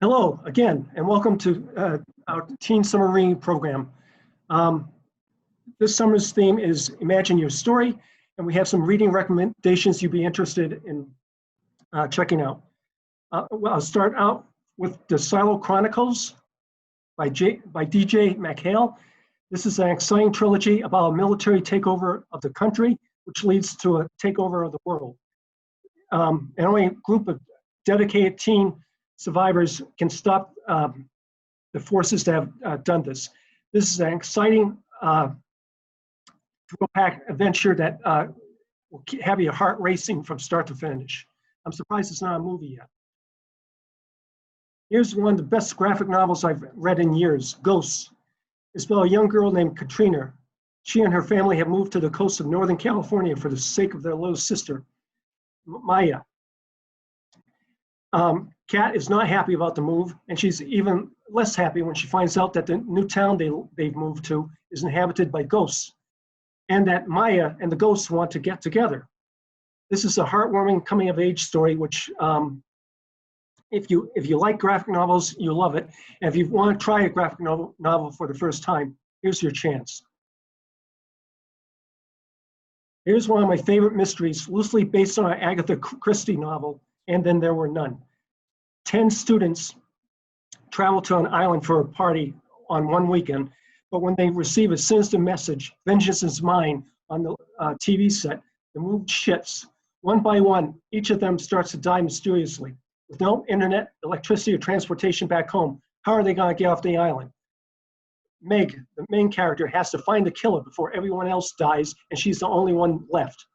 Hello again, and welcome to our Teen Summer Reading program. Um, this summer's theme is Imagine Your Story, and we have some reading recommendations you'd be interested in checking out. Well, I'll start out with the Silo Chronicles by DJ McHale. This is an exciting trilogy about a military takeover of the country, which leads to a takeover of the world. And only a group of dedicated teen survivors can stop the forces that have done this. This is an exciting thrill-packed adventure that will have your heart racing from start to finish. I'm surprised it's not a movie yet. Here's one of the best graphic novels I've read in years, Ghosts. It's about a young girl named Katrina. She and her family have moved to the coast of Northern California for the sake of their little sister, Maya. Kat is not happy about the move, and she's even less happy when she finds out that the new town they've moved to is inhabited by ghosts, and that Maya and the ghosts want to get together. This is a heartwarming coming-of-age story, which, if you like graphic novels, you'll love it. And if you want to try a graphic novel for the first time, here's your chance. Here's one of my favorite mysteries, loosely based on an Agatha Christie novel, And Then There Were None. 10 students travel to an island for a party on one weekend, but when they receive a sinister message, vengeance is mine, on the TV set, the mood shifts. One by one, each of them starts to die mysteriously. With no internet, electricity, or transportation back home, how are they going to get off the island? Meg, the main character, has to find the killer before everyone else dies, and she's the only one left.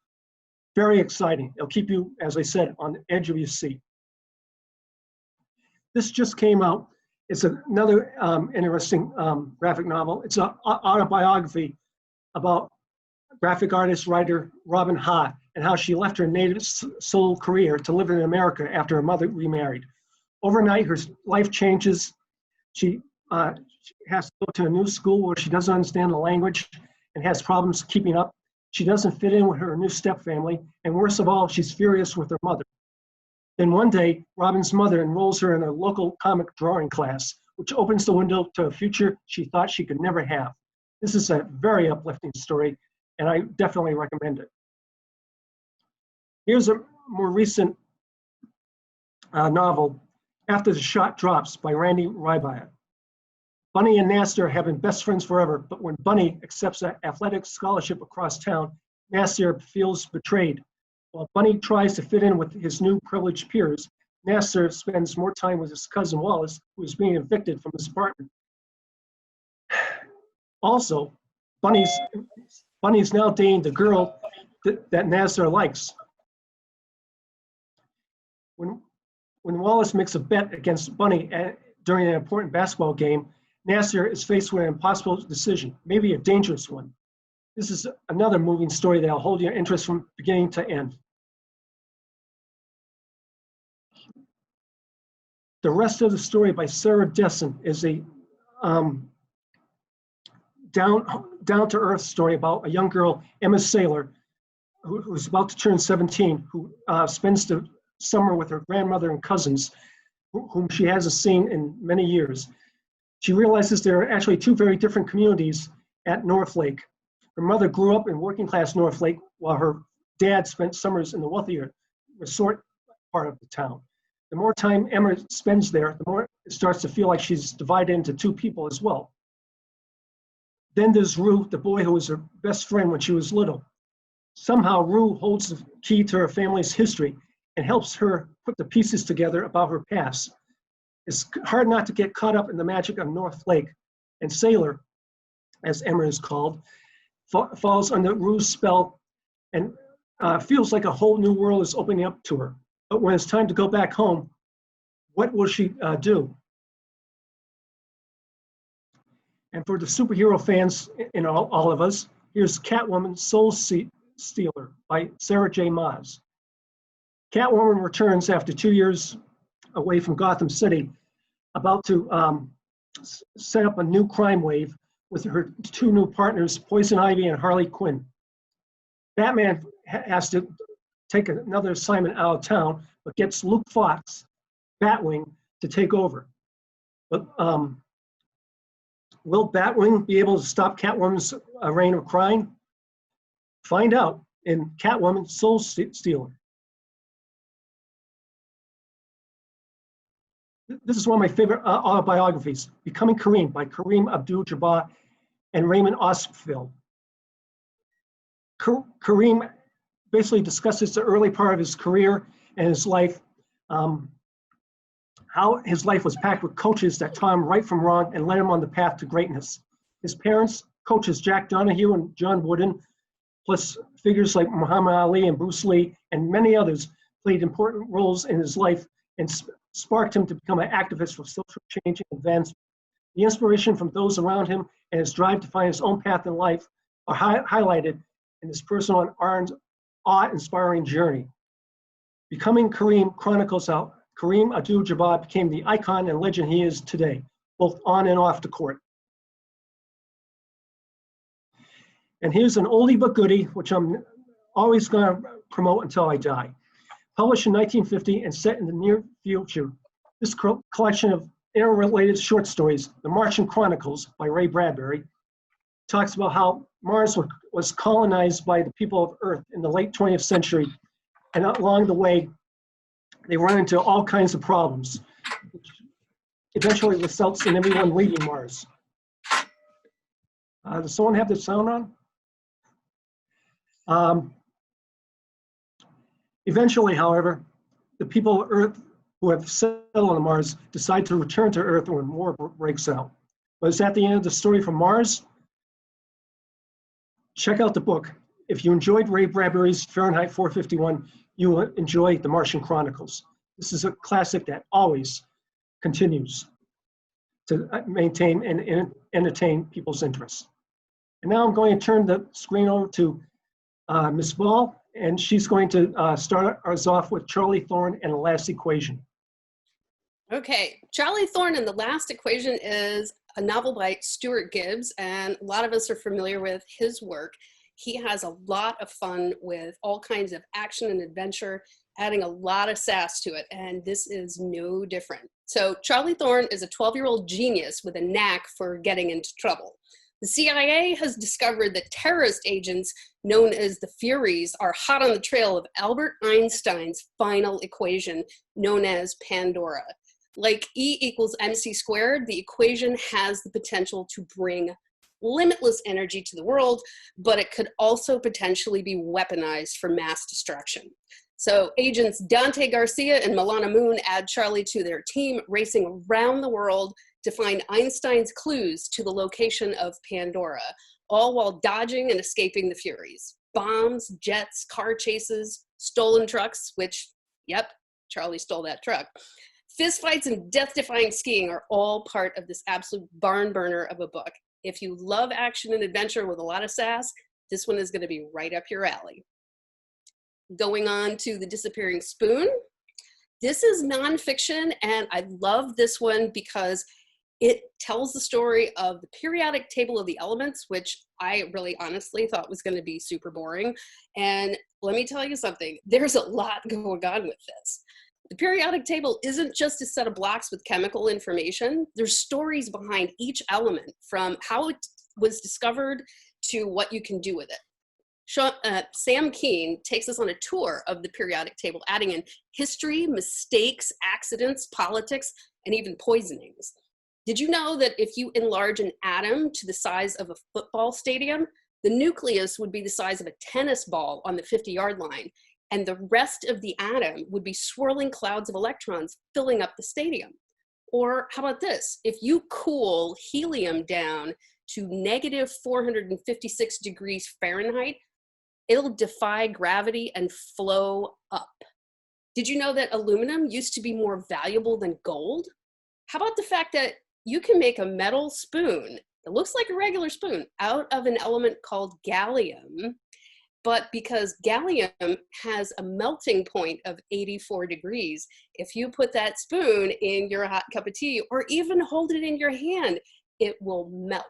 Very exciting. It'll keep you, as I said, on the edge of your seat. This just came out. It's another interesting graphic novel. It's an autobiography about graphic artist, writer Robin Ha, and how she left her native soul career to live in America after her mother remarried. Overnight, her life changes. She has to go to a new school where she doesn't understand the language and has problems keeping up. She doesn't fit in with her new stepfamily, and worst of all, she's furious with her mother. Then one day, Robin's mother enrolls her in a local comic drawing class, which opens the window to a future she thought she could never have. This is a very uplifting story, and I definitely recommend it. Here's a more recent novel, After the Shot Drops by Randy Ribot. Bunny and Nasser have been best friends forever, but when Bunny accepts an athletic scholarship across town, Nasser feels betrayed. While Bunny tries to fit in with his new privileged peers, Nasser spends more time with his cousin Wallace, who is being evicted from his apartment. Also, Bunny's now dating the girl that Nasser likes. When Wallace makes a bet against Bunny during an important basketball game, Nasser is faced with an impossible decision, maybe a dangerous one. This is another moving story that will hold your interest from beginning to end. The rest of the story by Sarah Dessen is a down-to-earth story about a young girl, Emma Saylor, who's about to turn 17, who spends the summer with her grandmother and cousins, whom she hasn't seen in many years. She realizes there are actually two very different communities at North Lake. Her mother grew up in working-class North Lake, while her dad spent summers in the wealthier resort part of the town. The more time Emma spends there, the more it starts to feel like she's divided into two people as well. Then there's Rue, the boy who was her best friend when she was little. Somehow Rue holds the key to her family's history and helps her put the pieces together about her past. It's hard not to get caught up in the magic of North Lake, and Saylor, as Emma is called, falls under Rue's spell and feels like a whole new world is opening up to her. But when it's time to go back home, what will she do? And for the superhero fans in all of us, here's Catwoman Soul Stealer by Sarah J. Maas. Catwoman returns after 2 years away from Gotham City, about to set up a new crime wave with her two new partners, Poison Ivy and Harley Quinn. Batman has to take another assignment out of town, but gets Luke Fox, Batwing, to take over. But will Batwing be able to stop Catwoman's reign of crime? Find out in Catwoman Soul Stealer. This is one of my favorite autobiographies, Becoming Kareem by Kareem Abdul-Jabbar and Raymond Osfeld. Kareem basically discusses the early part of his career and his life, how his life was packed with coaches that taught him right from wrong and led him on the path to greatness. His parents, coaches Jack Donahue and John Wooden, plus figures like Muhammad Ali and Bruce Lee and many others, played important roles in his life and sparked him to become an activist for social change and advancement. The inspiration from those around him and his drive to find his own path in life are highlighted in his personal and awe-inspiring journey. Becoming Kareem chronicles how Kareem Abdul-Jabbar became the icon and legend he is today, both on and off the court. And here's an oldie but goodie, which I'm always going to promote until I die. Published in 1950 and set in the near future, this collection of interrelated short stories, The Martian Chronicles by Ray Bradbury, talks about how Mars was colonized by the people of Earth in the late 20th century, and along the way, they run into all kinds of problems, which eventually results in everyone leaving Mars. Does someone have the sound on? Eventually, however, the people of Earth who have settled on Mars decide to return to Earth when war breaks out. But is that the end of the story from Mars? Check out the book. If you enjoyed Ray Bradbury's Fahrenheit 451, you will enjoy The Martian Chronicles. This is a classic that always continues to maintain and entertain people's interests. And now I'm going to turn the screen over to Ms. Ball, and she's going to start us off with Charlie Thorne and the Last Equation. Okay, Charlie Thorne and the Last Equation is a novel by Stuart Gibbs, and a lot of us are familiar with his work. He has a lot of fun with all kinds of action and adventure, adding a lot of sass to it, and this is no different. So Charlie Thorne is a 12-year-old genius with a knack for getting into trouble. The CIA has discovered that terrorist agents known as the Furies are hot on the trail of Albert Einstein's final equation, known as Pandora. Like E equals mc squared, the equation has the potential to bring limitless energy to the world, but it could also potentially be weaponized for mass destruction. So agents Dante Garcia and Milana Moon add Charlie to their team, racing around the world to find Einstein's clues to the location of Pandora, all while dodging and escaping the Furies. Bombs, jets, car chases, stolen trucks, which, yep, Charlie stole that truck. Fistfights and death-defying skiing are all part of this absolute barn burner of a book. If you love action and adventure with a lot of sass, this one is going to be right up your alley. Going on to The Disappearing Spoon. This is nonfiction, and I love this one because it tells the story of the periodic table of the elements, which I really honestly thought was going to be super boring. And let me tell you something, there's a lot going on with this. The periodic table isn't just a set of blocks with chemical information. There's stories behind each element, from how it was discovered to what you can do with it. Sam Keene takes us on a tour of the periodic table, adding in history, mistakes, accidents, politics, and even poisonings. Did you know that if you enlarge an atom to the size of a football stadium, the nucleus would be the size of a tennis ball on the 50-yard line, and the rest of the atom would be swirling clouds of electrons filling up the stadium? Or how about this? If you cool helium down to negative 456 degrees Fahrenheit, it'll defy gravity and flow up. Did you know that aluminum used to be more valuable than gold? How about the fact that you can make a metal spoon that looks like a regular spoon out of an element called gallium, but because gallium has a melting point of 84 degrees, if you put that spoon in your hot cup of tea or even hold it in your hand, it will melt.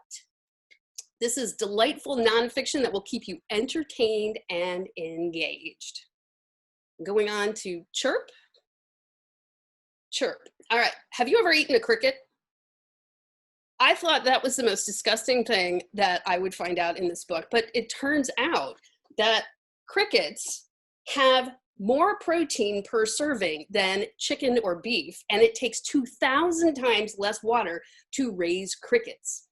This is delightful nonfiction that will keep you entertained and engaged. Going on to Chirp. Chirp. All right, have you ever eaten a cricket? I thought that was the most disgusting thing that I would find out in this book, but it turns out that crickets have more protein per serving than chicken or beef, and it takes 2,000 times less water to raise crickets.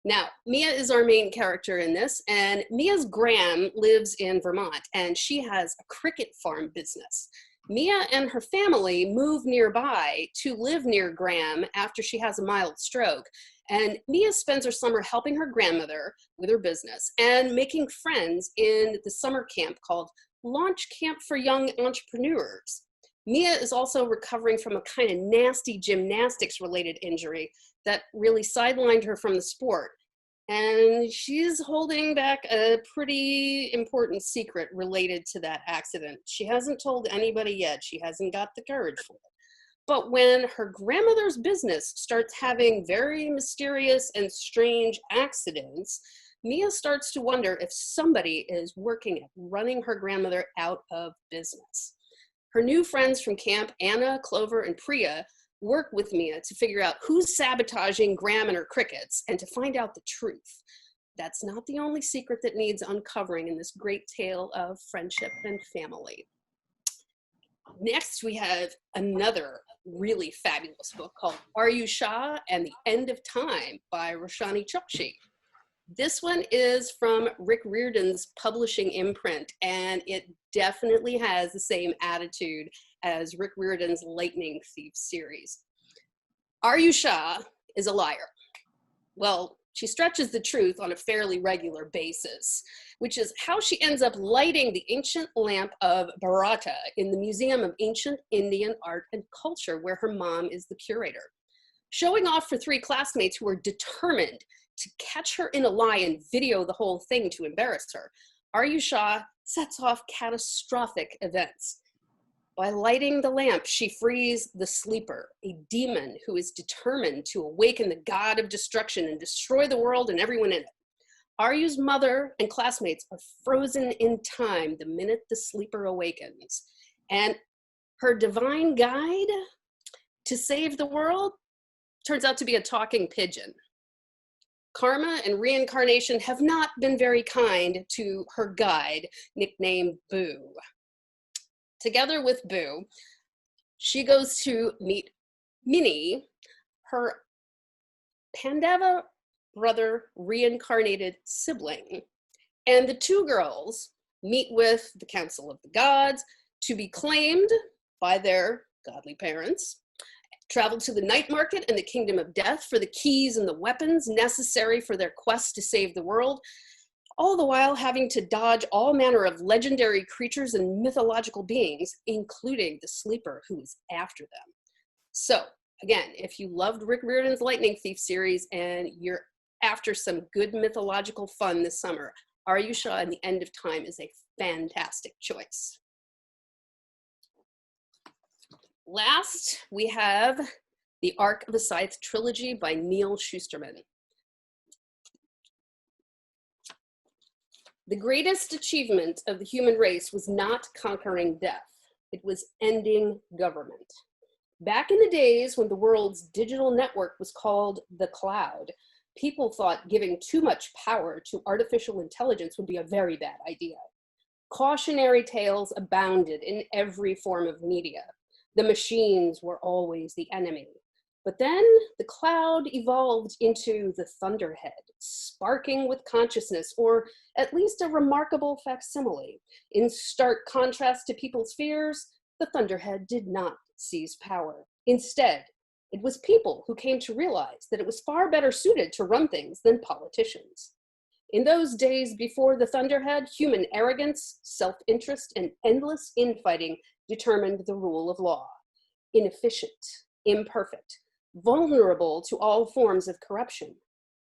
Now, Mia is our main character in this, and Mia's Gram lives in Vermont, and she has a cricket farm business. Mia and her family move nearby to live near Gram after she has a mild stroke. And Mia spends her summer helping her grandmother with her business and making friends in the summer camp called Launch Camp for Young Entrepreneurs. Mia is also recovering from a kind of nasty gymnastics related injury that really sidelined her from the sport. And she's holding back a pretty important secret related to that accident. She hasn't told anybody yet. She hasn't got the courage for it. But when her grandmother's business starts having very mysterious and strange accidents, Mia starts to wonder if somebody is working at running her grandmother out of business. Her new friends from camp, Anna, Clover, and Priya, work with Mia to figure out who's sabotaging Gram and her crickets and to find out the truth. That's not the only secret that needs uncovering in this great tale of friendship and family. Next, we have another really fabulous book called You Sha and the End of Time by Roshani Chokshi. This one is from Rick Riordan's publishing imprint, and it definitely has the same attitude as Rick Riordan's Lightning Thief series. You Sha is a liar. Well, she stretches the truth on a fairly regular basis, which is how she ends up lighting the ancient lamp of Bharata in the Museum of Ancient Indian Art and Culture, where her mom is the curator. Showing off for three classmates who are determined to catch her in a lie and video the whole thing to embarrass her, You Sha sets off catastrophic events. By lighting the lamp, she frees the sleeper, a demon who is determined to awaken the god of destruction and destroy the world and everyone in it. Aryu's mother and classmates are frozen in time the minute the sleeper awakens. And her divine guide to save the world turns out to be a talking pigeon. Karma and reincarnation have not been very kind to her guide, nicknamed Boo. Together with Boo, she goes to meet Minnie, her Pandava brother reincarnated sibling. And the two girls meet with the Council of the Gods to be claimed by their godly parents, travel to the night market and the kingdom of death for the keys and the weapons necessary for their quest to save the world, all the while having to dodge all manner of legendary creatures and mythological beings, including the sleeper who is after them. So, again, if you loved Rick Riordan's Lightning Thief series and you're after some good mythological fun this summer, You Sha and the End of Time is a fantastic choice. Last, we have the Arc of the Scythe Trilogy by Neil Shusterman. The greatest achievement of the human race was not conquering death. It was ending government. Back in the days when the world's digital network was called the cloud, people thought giving too much power to artificial intelligence would be a very bad idea. Cautionary tales abounded in every form of media. The machines were always the enemy. But then the cloud evolved into the Thunderhead, sparking with consciousness, or at least a remarkable facsimile. In stark contrast to people's fears, the Thunderhead did not seize power. Instead, it was people who came to realize that it was far better suited to run things than politicians. In those days before the Thunderhead, human arrogance, self-interest, and endless infighting determined the rule of law. Inefficient, imperfect, vulnerable to all forms of corruption.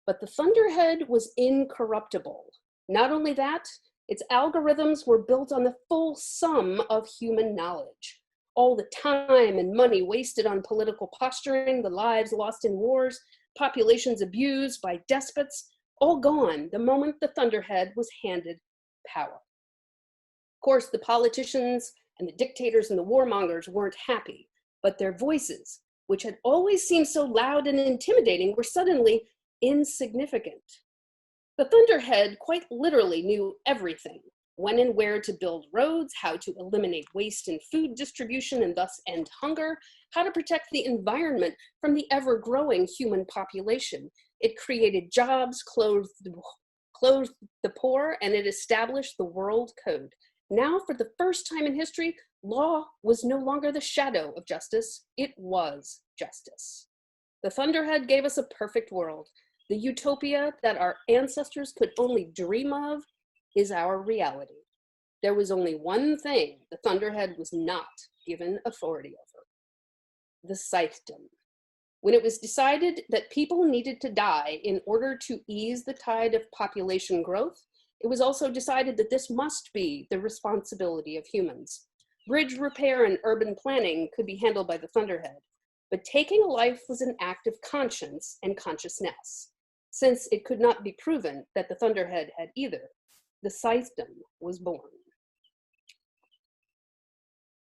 But the Thunderhead was incorruptible. Not only that, its algorithms were built on the full sum of human knowledge. All the time and money wasted on political posturing, the lives lost in wars, populations abused by despots, all gone the moment the Thunderhead was handed power. Of course, the politicians and the dictators and the warmongers weren't happy, but their voices, which had always seemed so loud and intimidating, were suddenly insignificant. The Thunderhead quite literally knew everything: when and where to build roads, how to eliminate waste in food distribution and thus end hunger, how to protect the environment from the ever-growing human population. It created jobs, clothed the poor, and it established the world code. Now, for the first time in history, law was no longer the shadow of justice, it was justice. The Thunderhead gave us a perfect world. The utopia that our ancestors could only dream of is our reality. There was only one thing the Thunderhead was not given authority over: the scythedom. When it was decided that people needed to die in order to ease the tide of population growth, it was also decided that this must be the responsibility of humans. Bridge repair and urban planning could be handled by the Thunderhead, but taking a life was an act of conscience and consciousness. Since it could not be proven that the Thunderhead had either, the scythedom was born.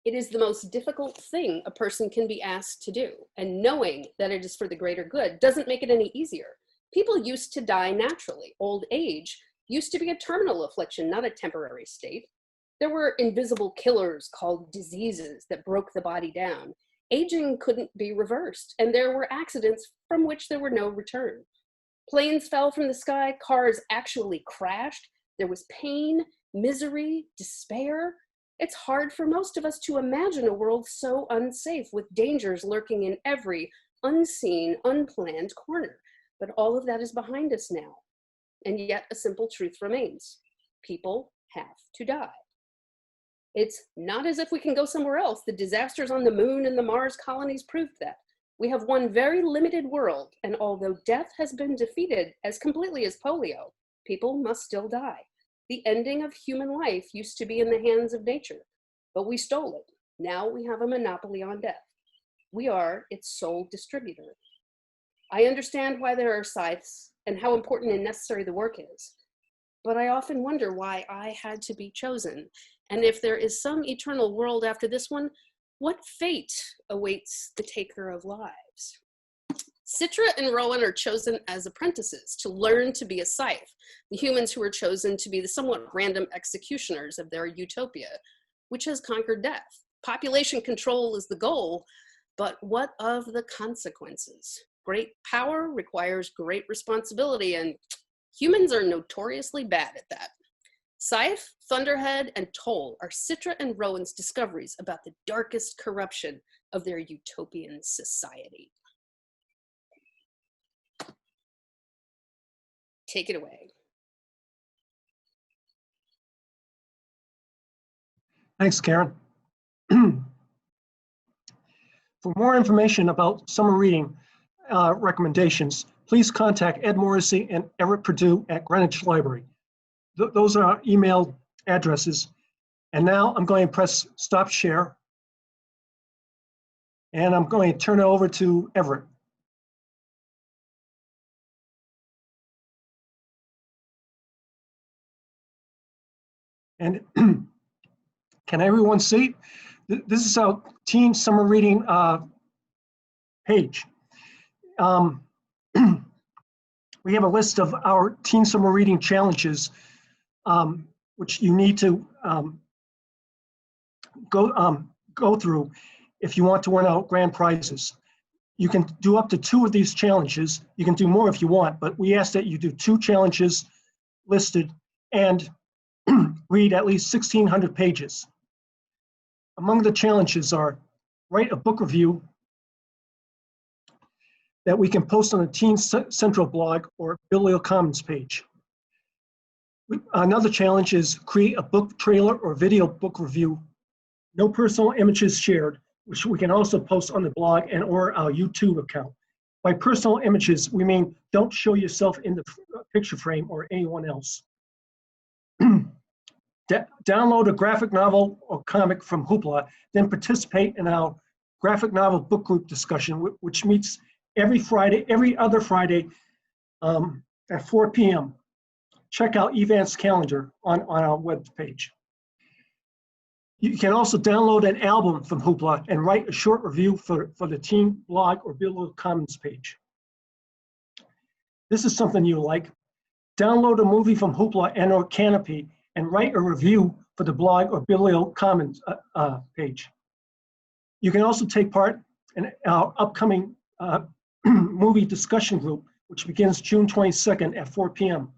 It is the most difficult thing a person can be asked to do, and knowing that it is for the greater good doesn't make it any easier. People used to die naturally. Old age used to be a terminal affliction, not a temporary state. There were invisible killers called diseases that broke the body down. Aging couldn't be reversed, and there were accidents from which there were no return. Planes fell from the sky, cars actually crashed. There was pain, misery, despair. It's hard for most of us to imagine a world so unsafe, with dangers lurking in every unseen, unplanned corner. But all of that is behind us now. And yet a simple truth remains: people have to die. It's not as if we can go somewhere else. The disasters on the moon and the Mars colonies proved that. We have one very limited world, and although death has been defeated as completely as polio, people must still die. The ending of human life used to be in the hands of nature, but we stole it. Now we have a monopoly on death. We are its sole distributor. I understand why there are scythes and how important and necessary the work is, but I often wonder why I had to be chosen. And if there is some eternal world after this one, what fate awaits the taker of lives? Citra and Rowan are chosen as apprentices to learn to be a scythe, the humans who are chosen to be the somewhat random executioners of their utopia, which has conquered death. Population control is the goal, but what of the consequences? Great power requires great responsibility, and humans are notoriously bad at that. Scythe, Thunderhead, and Toll are Citra and Rowan's discoveries about the darkest corruption of their utopian society. Take it away. Thanks, Karen. For more information about summer reading recommendations, please contact Ed Morrissey and Everett Purdue at Greenwich Library. Those are our email addresses. And now I'm going to press stop share. And I'm going to turn it over to Everett. And can everyone see? This is our teen summer reading page. We have a list of our teen summer reading challenges, which you need to go through if you want to win out grand prizes. You can do up to 2 of these challenges. You can do more if you want, but we ask that you do 2 challenges listed and read at least 1,600 pages. Among the challenges are write a book review that we can post on the Teen Central blog or Bibliocommons page. Another challenge is create a book trailer or video book review. No personal images shared, which we can also post on the blog and or our YouTube account. By personal images, we mean don't show yourself in the picture frame or anyone else. Download a graphic novel or comic from Hoopla, then participate in our graphic novel book group discussion, which meets every other Friday at 4 p.m. Check out Evan's calendar on our web page. You can also download an album from Hoopla and write a short review for the Teen blog or Bibliocommons page. This is something you like. Download a movie from Hoopla and or Canopy and write a review for the blog or Biblio Commons page. You can also take part in our upcoming movie discussion group, which begins June 22nd at 4 p.m.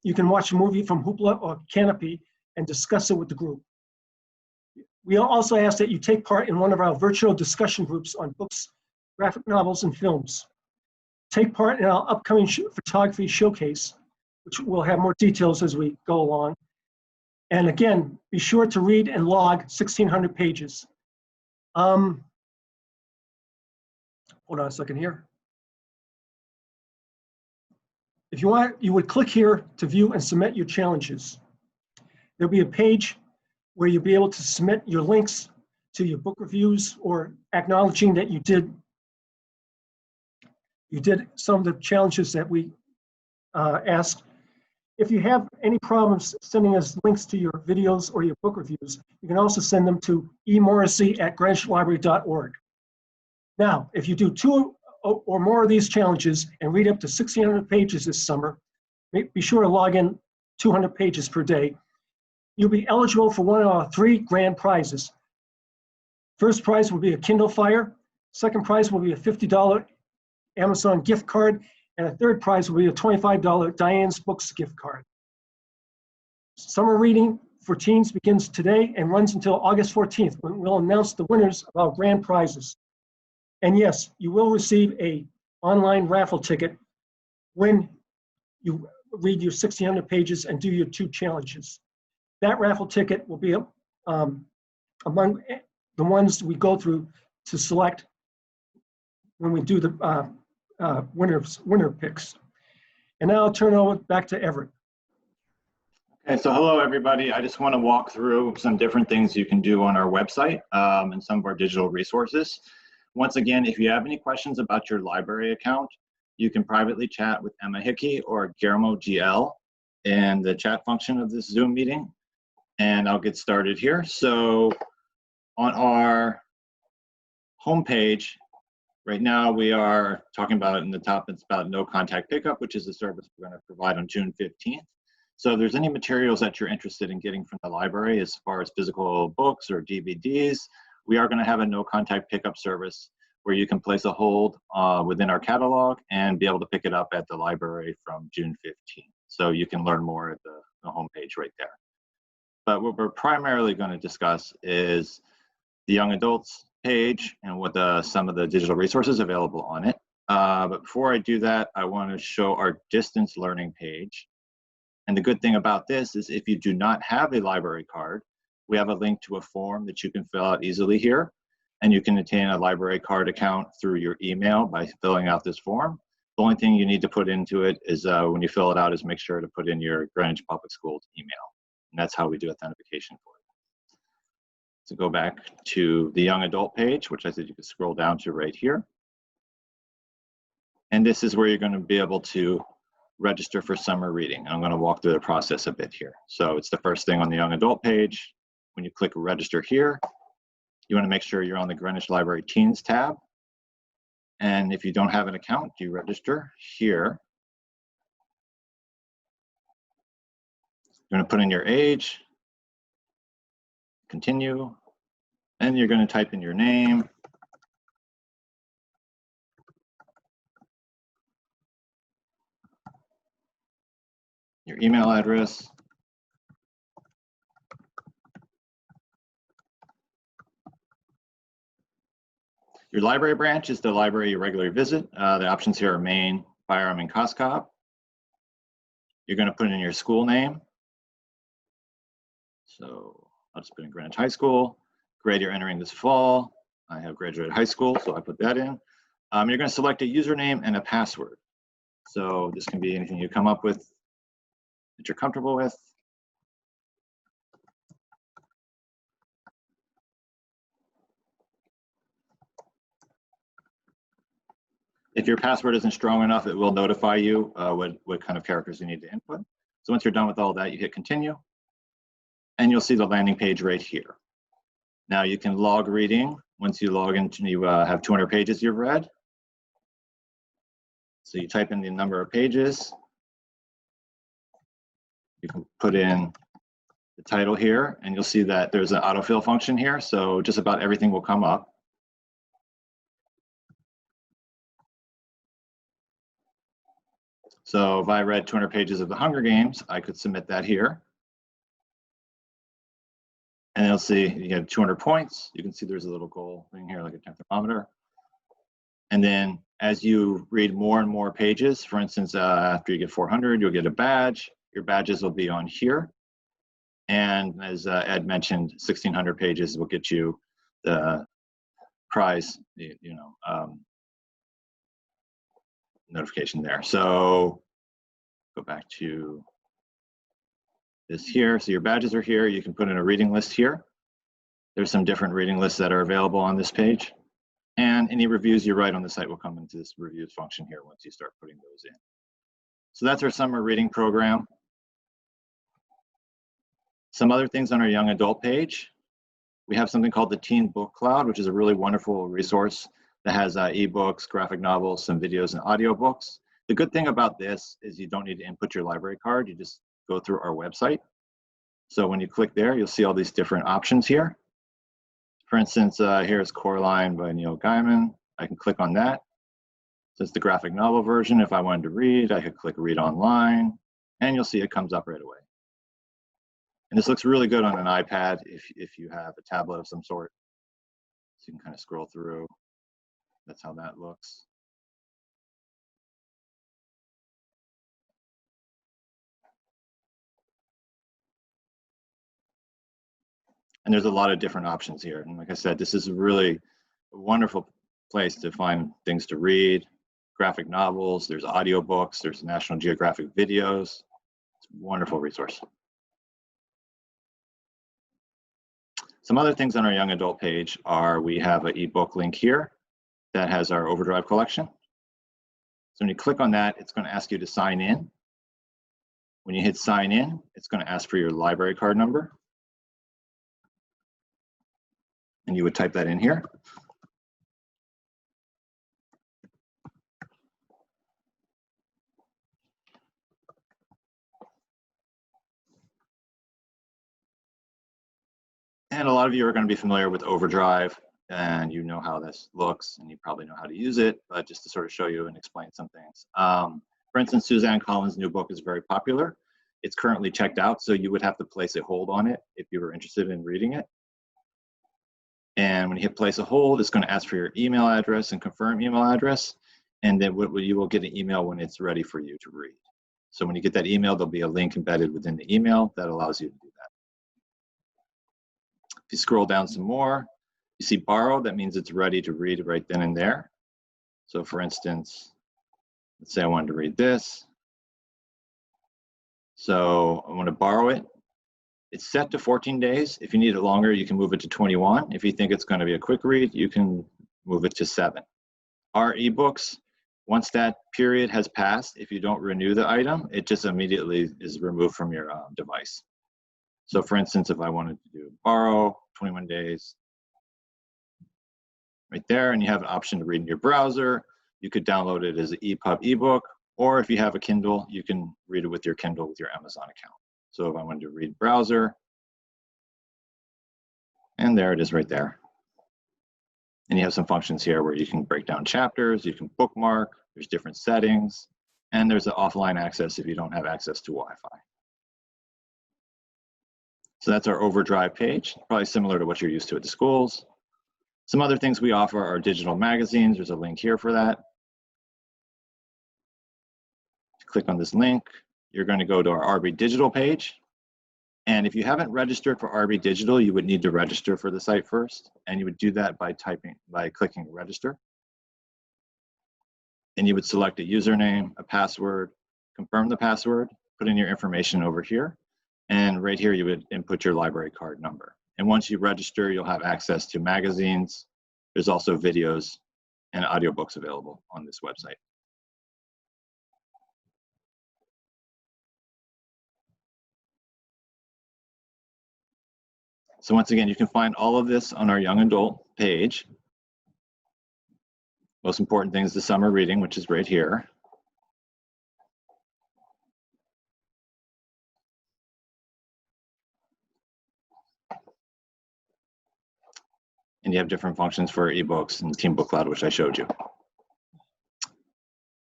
You can watch a movie from Hoopla or Canopy and discuss it with the group. We also ask that you take part in one of our virtual discussion groups on books, graphic novels, and films. Take part in our upcoming photography showcase, which we'll have more details as we go along. And again, be sure to read and log 1,600 pages. Hold on a second here. If you want, you would click here to view and submit your challenges. There'll be a page where you'll be able to submit your links to your book reviews or acknowledging that you did some of the challenges that we asked. If you have any problems sending us links to your videos or your book reviews, you can also send them to emorrissey@greenwich.library.org. Now, if you do 2 or more of these challenges and read up to 1,600 pages this summer, be sure to log in 200 pages per day. You'll be eligible for one of our 3 grand prizes. First prize will be a Kindle Fire. Second prize will be a $50 Amazon gift card. And a third prize will be a $25 Diane's Books gift card. Summer reading for teens begins today and runs until August 14th, when we'll announce the winners of our grand prizes. And yes, you will receive an online raffle ticket when you read your 1,600 pages and do your 2 challenges. That raffle ticket will be among the ones we go through to select when we do the winner picks. And now I'll turn it over back to Everett. Okay, so hello everybody. I just want to walk through some different things you can do on our website and some of our digital resources. Once again, if you have any questions about your library account, you can privately chat with Emma Hickey or Guillermo GL in the chat function of this Zoom meeting. And I'll get started here. So on our homepage, right now we are talking about it in the top, it's about no contact pickup, which is a service we're going to provide on June 15th. So if there's any materials that you're interested in getting from the library as far as physical books or DVDs, we are going to have a no contact pickup service where you can place a hold within our catalog and be able to pick it up at the library from June 15th. So you can learn more at the homepage right there. But what we're primarily going to discuss is the young adults page and what some of the digital resources available on it. But before I do that, I want to show our distance learning page. And the good thing about this is if you do not have a library card, we have a link to a form that you can fill out easily here. And you can obtain a library card account through your email by filling out this form. The only thing you need to put into it is when you fill it out is make sure to put in your Greenwich Public Schools email. And that's how we do authentication for it. So go back to the young adult page, which I said you could scroll down to right here. And this is where you're going to be able to register for summer reading. I'm going to walk through the process a bit here. So it's the first thing on the young adult page. When you click register here, you want to make sure you're on the Greenwich Library Teens tab. And if you don't have an account, you register here. You're going to put in your age, continue, and you're going to type in your name, your email address, your library branch is the library you regularly visit. The options here are Maine, Byram, and Coscob. You're going to put in your school name. So I'll just put in Greenwich High School. Grade you're entering this fall. I have graduated high school, so I put that in. You're going to select a username and a password. So this can be anything you come up with that you're comfortable with. If your password isn't strong enough, it will notify you what kind of characters you need to input. So once you're done with all that, you hit continue, and you'll see the landing page right here. Now you can log reading. Once you log in, you have 200 pages you've read. So you type in the number of pages. You can put in the title here, and you'll see that there's an autofill function here. So just about everything will come up. So if I read 200 pages of the Hunger Games, I could submit that here. And you'll see you get 200 points. You can see there's a little goal thing here, like a thermometer. And then as you read more and more pages, for instance, after you get 400, you'll get a badge. Your badges will be on here. And as Ed mentioned, 1,600 pages will get you the prize, notification there. So go back to this here. So your badges are here. You can put in a reading list here. There's some different reading lists that are available on this page. And any reviews you write on the site will come into this reviews function here once you start putting those in. So that's our summer reading program. Some other things on our young adult page. We have something called the Teen Book Cloud, which is a really wonderful resource that has ebooks, graphic novels, some videos, and audiobooks. The good thing about this is you don't need to input your library card. You just go through our website. So when you click there, you'll see all these different options here. For instance, here's Coraline by Neil Gaiman. I can click on that. So it's the graphic novel version. If I wanted to read, I could click Read Online, and you'll see it comes up right away. And this looks really good on an iPad if you have a tablet of some sort. So you can kind of scroll through. That's how that looks. And there's a lot of different options here. And like I said, this is really a wonderful place to find things to read, graphic novels, there's audiobooks, there's National Geographic videos. It's a wonderful resource. Some other things on our young adult page are we have an ebook link here that has our Overdrive collection. So when you click on that, it's going to ask you to sign in. When you hit sign in, it's going to ask for your library card number. And you would type that in here. And a lot of you are going to be familiar with Overdrive, and you know how this looks, and you probably know how to use it, but just to sort of show you and explain some things. For instance, Suzanne Collins' new book is very popular. It's currently checked out, so you would have to place a hold on it if you were interested in reading it. And when you hit place a hold, it's going to ask for your email address and confirm email address, and then you will get an email when it's ready for you to read. So when you get that email, there'll be a link embedded within the email that allows you to do that. If you scroll down some more, you see borrow. That means it's ready to read right then and there. So for instance, let's say I wanted to read this. So I want to borrow it. It's set to 14 days. If you need it longer, you can move it to 21. If you think it's going to be a quick read, you can move it to 7. Our ebooks, once that period has passed, if you don't renew the item, it just immediately is removed from your device. So for instance, if I wanted to do borrow, 21 days, right there, and you have an option to read in your browser. You could download it as an EPUB ebook, or if you have a Kindle, you can read it with your Kindle with your Amazon account. So if I wanted to read browser, and there it is right there. And you have some functions here where you can break down chapters, you can bookmark, there's different settings, and there's an offline access if you don't have access to Wi-Fi. So that's our Overdrive page, probably similar to what you're used to at the schools. Some other things we offer are digital magazines. There's a link here for that. Click on this link. You're going to go to our RB Digital page. And if you haven't registered for RB Digital, you would need to register for the site first. And you would do that by clicking register. And you would select a username, a password, confirm the password, put in your information over here. And right here, you would input your library card number. And once you register, you'll have access to magazines. There's also videos and audiobooks available on this website. So once again, you can find all of this on our young adult page. Most important thing is the summer reading, which is right here. And you have different functions for ebooks and Team Book Cloud, which I showed you.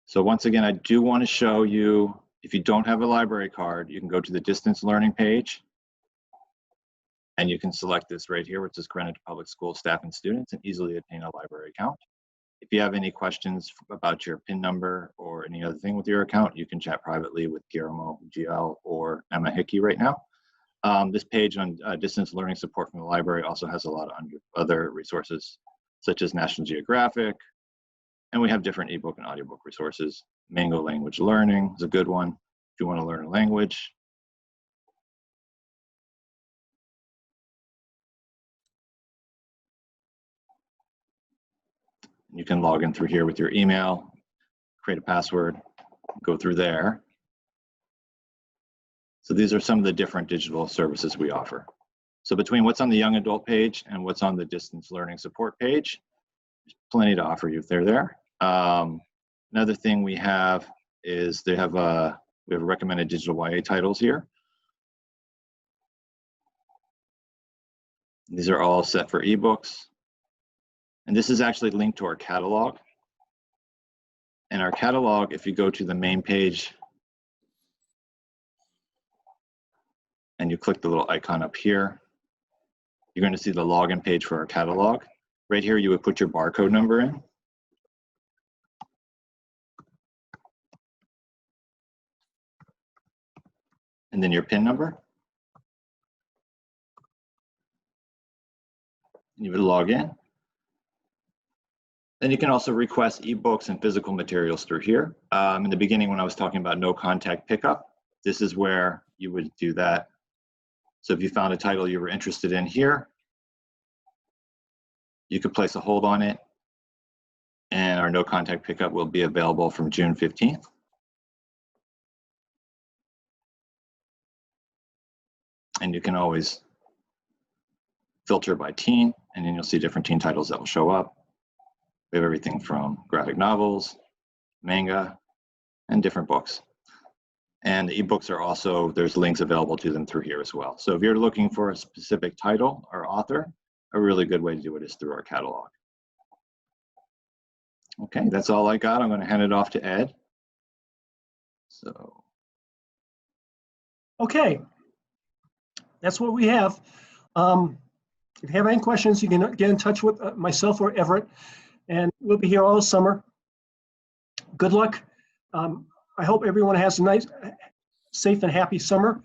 So once again, I do want to show you, if you don't have a library card, you can go to the distance learning page and you can select this right here, which is Greenwich Public School staff and students, and easily obtain a library account. If you have any questions about your PIN number or any other thing with your account, you can chat privately with Guillermo GL or Emma Hickey right now. This page on distance learning support from the library also has a lot of other resources, such as National Geographic, and we have different ebook and audiobook resources. Mango Language Learning is a good one if you want to learn a language. You can log in through here with your email, create a password, go through there. So these are some of the different digital services we offer. So between what's on the young adult page and what's on the distance learning support page, there's plenty to offer you if they're there. Another thing we have is we have recommended digital YA titles here. These are all set for ebooks. And this is actually linked to our catalog. And our catalog, if you go to the main page and you click the little icon up here, you're going to see the login page for our catalog. Right here, you would put your barcode number in. And then your PIN number. And you would log in. Then you can also request ebooks and physical materials through here. In the beginning, when I was talking about no contact pickup, this is where you would do that. So if you found a title you were interested in here, you could place a hold on it, and our no contact pickup will be available from June 15th. And you can always filter by teen, and then you'll see different teen titles that will show up. We have everything from graphic novels, manga, and different books. And the ebooks are also, there's links available to them through here as well. So if you're looking for a specific title or author, a really good way to do it is through our catalog. Okay, that's all I got. I'm going to hand it off to Ed. So. Okay, that's what we have. If you have any questions, you can get in touch with myself or Everett, and we'll be here all summer. Good luck. I hope everyone has a nice, safe and happy summer.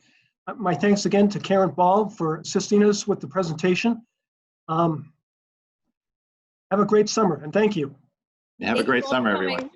My thanks again to Karen Ball for assisting us with the presentation. Have a great summer, and thank you. Have a great summer, everyone.